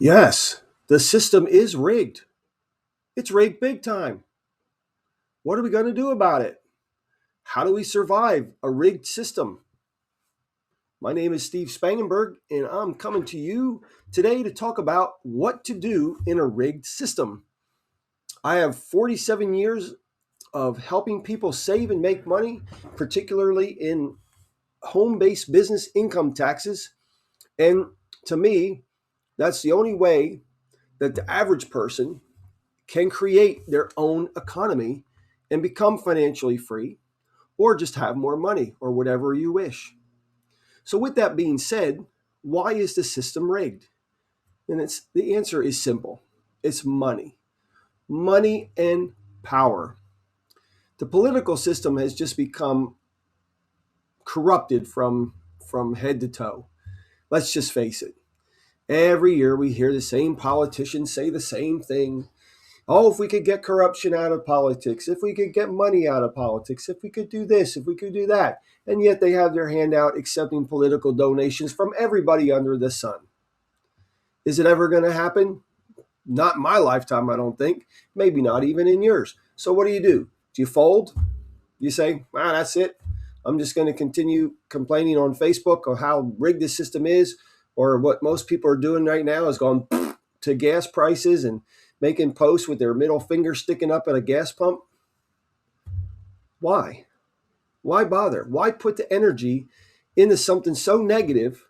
Yes, the system is rigged. It's rigged big time. What are we going to do about it? How do we survive a rigged system? My name is Steve Spangenberg, and I'm coming to you today to talk about what to do in a rigged system. I have 47 years of helping people save and make money, particularly in home based business income taxes. And to me, that's the only way that the average person can create their own economy and become financially free or just have more money or whatever you wish. So, with that being said, why is the system rigged? And the answer is simple. It's money. Money and power. The political system has just become corrupted from head to toe. Let's just face it. Every year we hear the same politicians say the same thing. Oh, if we could get corruption out of politics, if we could get money out of politics, if we could do this, if we could do that. And yet they have their hand out accepting political donations from everybody under the sun. Is it ever going to happen? Not in my lifetime, I don't think. Maybe not even in yours. So what do? Do you fold? You say, that's it. I'm just going to continue complaining on Facebook of how rigged this system is, or what most people are doing right now is going to gas prices and making posts with their middle finger sticking up at a gas pump. Why? Why bother? Why put the energy into something so negative?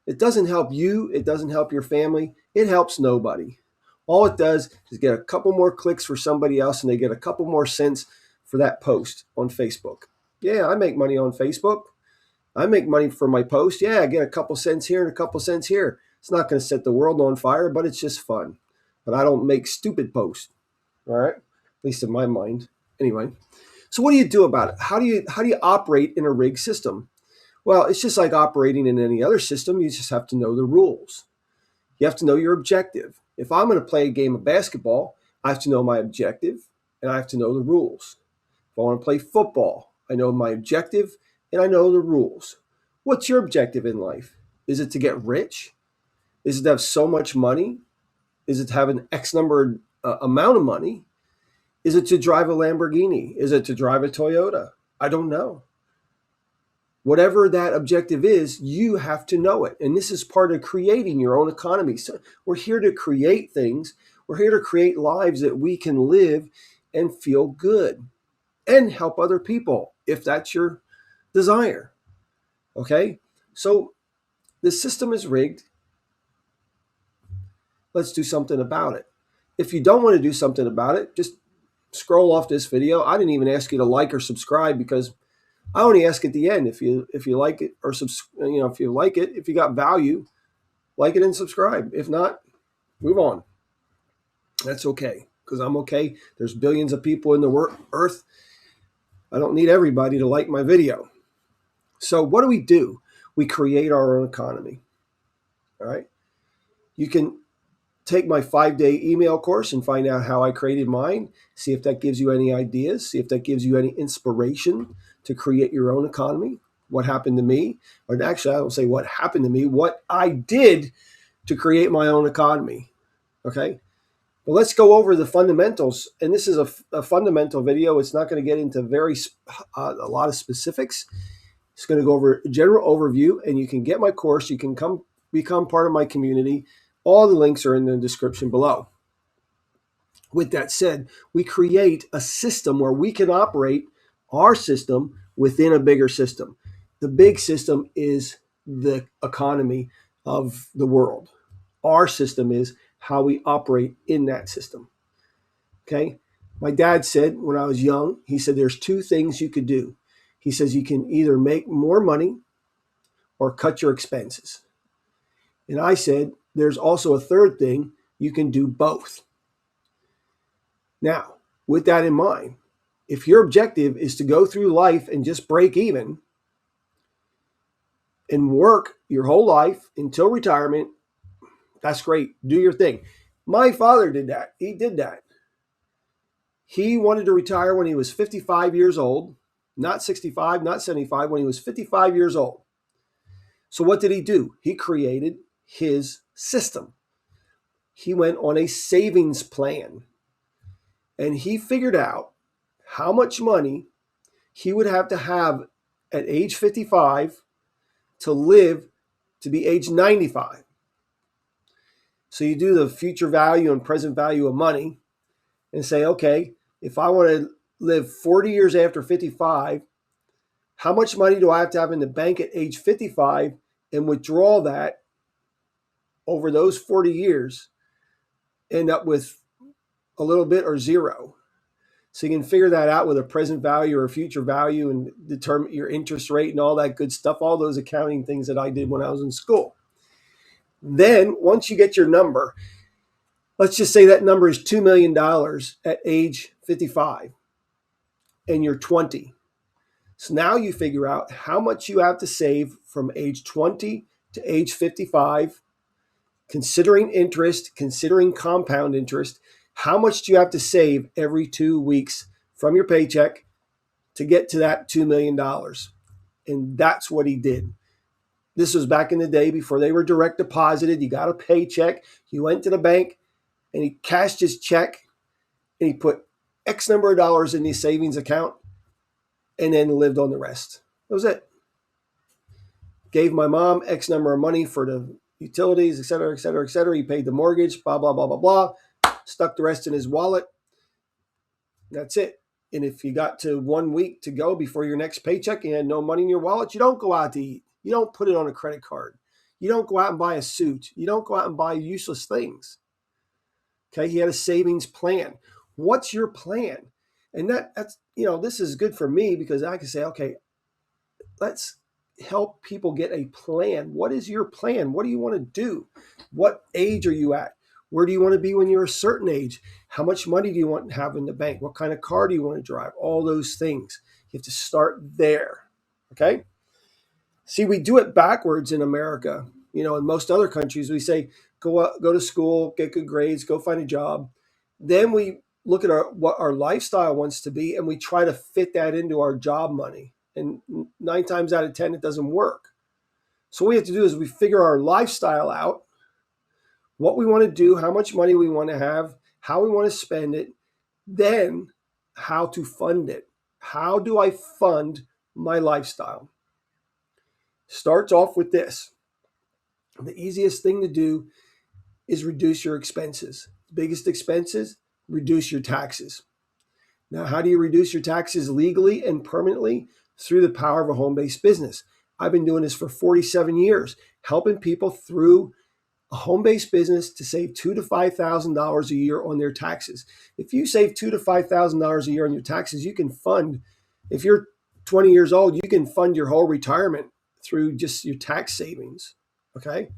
It doesn't help you. It doesn't help your family. It helps nobody. All it does is get a couple more clicks for somebody else, and they get a couple more cents for that post on Facebook. Yeah, I make money on Facebook. I make money for my post. Yeah, I get a couple cents here and a couple cents here. It's not going to set the world on fire, but it's just fun. But I don't make stupid posts. All right, at least in my mind. Anyway, so what do you do about it? How do you operate in a rigged system? Well, it's just like operating in any other system. You just have to know the rules. You have to know your objective. If I'm going to play a game of basketball, I have to know my objective and I have to know the rules. If I want to play football, I know my objective and I know the rules. What's your objective in life? Is it to get rich? Is it to have so much money? Is it to have an X number amount of money? Is it to drive a Lamborghini? Is it to drive a Toyota? I don't know. Whatever that objective is, you have to know it. And this is part of creating your own economy. So we're here to create things. We're here to create lives that we can live and feel good and help other people if that's your desire. Okay? So the system is rigged. Let's do something about it. If you don't want to do something about it, just scroll off this video. I didn't even ask you to like or subscribe because I only ask at the end if you like it or if you like it, if you got value, like it and subscribe. If not, move on. That's okay because I'm okay. There's billions of people in the earth. I don't need everybody to like my video. So what do? We create our own economy. All right. You can take my 5-day email course and find out how I created mine. See if that gives you any ideas. See if that gives you any inspiration to create your own economy. What happened to me, or actually I don't say what happened to me, what I did to create my own economy. Okay. Well, let's go over the fundamentals. And this is a fundamental video. It's not going to get into a lot of specifics. It's going to go over a general overview, and you can get my course. You can become part of my community. All the links are in the description below. With that said, we create a system where we can operate our system within a bigger system. The big system is the economy of the world. Our system is how we operate in that system. Okay? My dad said when I was young, he said there's two things you could do. He says you can either make more money or cut your expenses. And I said there's also a third thing, you can do both. Now, with that in mind, if your objective is to go through life and just break even and work your whole life until retirement, that's great. Do your thing. My father did that. He did that. He wanted to retire when he was 55 years old, not 65, not 75, when he was 55 years old. So what did he do? He created his system. he went on a savings plan, and he figured out how much money he would have to have at age 55 to live to be age 95. So you do the future value and present value of money and say, okay, if I want to live 40 years after 55, how much money do I have to have in the bank at age 55 and withdraw that over those 40 years, end up with a little bit or zero. So you can figure that out with a present value or a future value and determine your interest rate and all that good stuff, all those accounting things that I did when I was in school. Then once you get your number, let's just say that number is $2 million at age 55 and you're 20. So now you figure out how much you have to save from age 20 to age 55, considering interest, considering compound interest. How much do you have to save every 2 weeks from your paycheck to get to that $2 million? And that's what he did. This was back in the day before they were direct deposited. You got a paycheck. You went to the bank and he cashed his check and he put X number of dollars in his savings account and then lived on the rest. That was it. Gave my mom X number of money for the utilities, et cetera, et cetera, et cetera. He paid the mortgage, blah, blah, blah, blah, blah. Stuck the rest in his wallet. That's it. And if you got to 1 week to go before your next paycheck and you had no money in your wallet, you don't go out to eat. You don't put it on a credit card. You don't go out and buy a suit. You don't go out and buy useless things. Okay, he had a savings plan. What's your plan? And that's, this is good for me because I can say, okay, let's help people get a plan. What is your plan? What do you want to do? What age are you at? Where do you want to be when you're a certain age? How much money do you want to have in the bank? What kind of car do you want to drive? All those things. You have to start there. Okay? See, we do it backwards in America. In most other countries, we say, go to school, get good grades, go find a job. Then we look at what our lifestyle wants to be, and we try to fit that into our job money. And 9 times out of 10, it doesn't work. So what we have to do is we figure our lifestyle out, what we want to do, how much money we want to have, how we want to spend it, then how to fund it. How do I fund my lifestyle? Starts off with this. The easiest thing to do is reduce your expenses. The biggest expenses, reduce your taxes. Now, how do you reduce your taxes legally and permanently? Through the power of a home-based business. I've been doing this for 47 years, helping people through a home-based business to save $2,000 to $5,000 a year on their taxes. If you save $2,000 to $5,000 a year on your taxes, you can fund, if you're 20 years old, you can fund your whole retirement through just your tax savings, okay?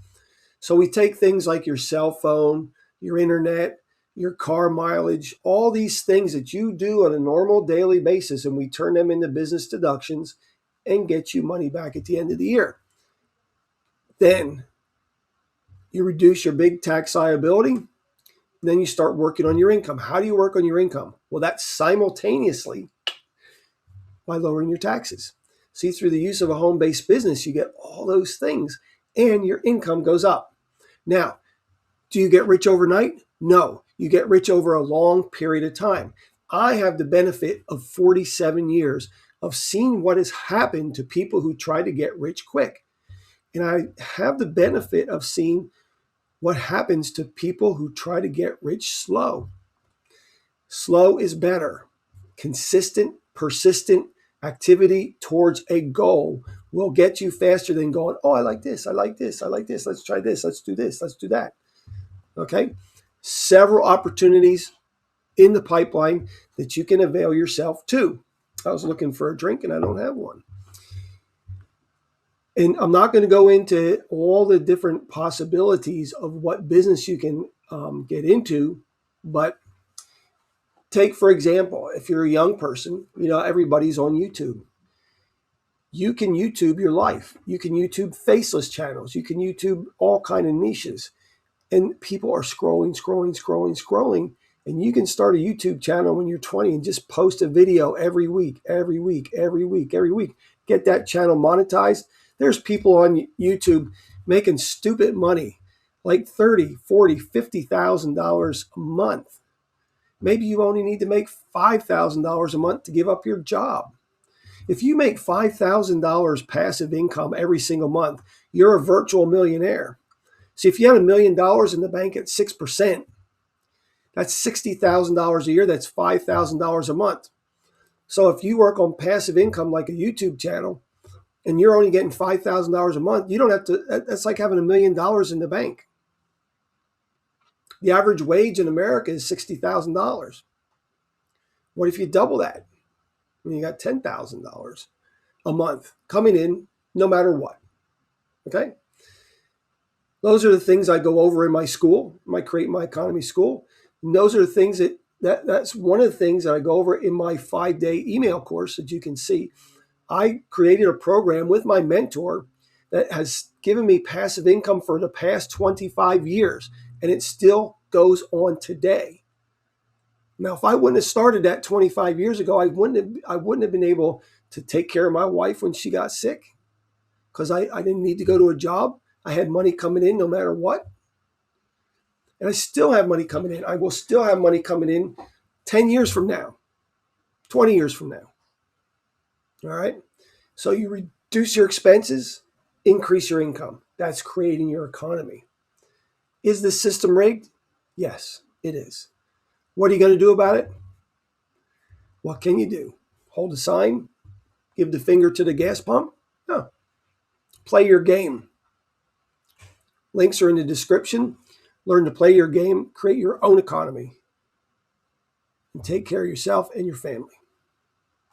So we take things like your cell phone, your internet, your car mileage, all these things that you do on a normal daily basis, and we turn them into business deductions and get you money back at the end of the year. Then you reduce your big tax liability. Then you start working on your income. How do you work on your income? Well, that's simultaneously by lowering your taxes. See, through the use of a home-based business, you get all those things and your income goes up. Now, do you get rich overnight? No, you get rich over a long period of time. I have the benefit of 47 years of seeing what has happened to people who try to get rich quick. And I have the benefit of seeing what happens to people who try to get rich slow. Slow is better. Consistent, persistent activity towards a goal will get you faster than going, oh, I like this, I like this, I like this, let's try this, let's do this, let's do that. Okay? Several opportunities in the pipeline that you can avail yourself to. I was looking for a drink and I don't have one. And I'm not going to go into all the different possibilities of what business you can get into, but take, for example, if you're a young person, everybody's on YouTube. You can YouTube your life. You can YouTube faceless channels. You can YouTube all kind of niches. And people are scrolling. And you can start a YouTube channel when you're 20 and just post a video every week. Get that channel monetized. There's people on YouTube making stupid money, like $30, $40, $50,000 a month. Maybe you only need to make $5,000 a month to give up your job. If you make $5,000 passive income every single month, you're a virtual millionaire. See, if you had $1 million in the bank at 6%, that's $60,000 a year. That's $5,000 a month. So if you work on passive income like a YouTube channel and you're only getting $5,000 a month, you don't have to, that's like having $1 million in the bank. The average wage in America is $60,000. What if you double that? And you got $10,000 a month coming in no matter what. Okay? Those are the things I go over in my school, my Create My Economy school. And those are the things that's one of the things that I go over in my 5-day email course that you can see. I created a program with my mentor that has given me passive income for the past 25 years, and it still goes on today. Now, if I wouldn't have started that 25 years ago, I wouldn't have been able to take care of my wife when she got sick because I didn't need to go to a job. I had money coming in no matter what. And I still have money coming in. I will still have money coming in 10 years from now, 20 years from now. All right. So you reduce your expenses, increase your income. That's creating your economy. Is the system rigged? Yes, it is. What are you going to do about it? What can you do? Hold a sign? Give the finger to the gas pump? No. Play your game. Links are in the description. Learn to play your game, create your own economy, and take care of yourself and your family.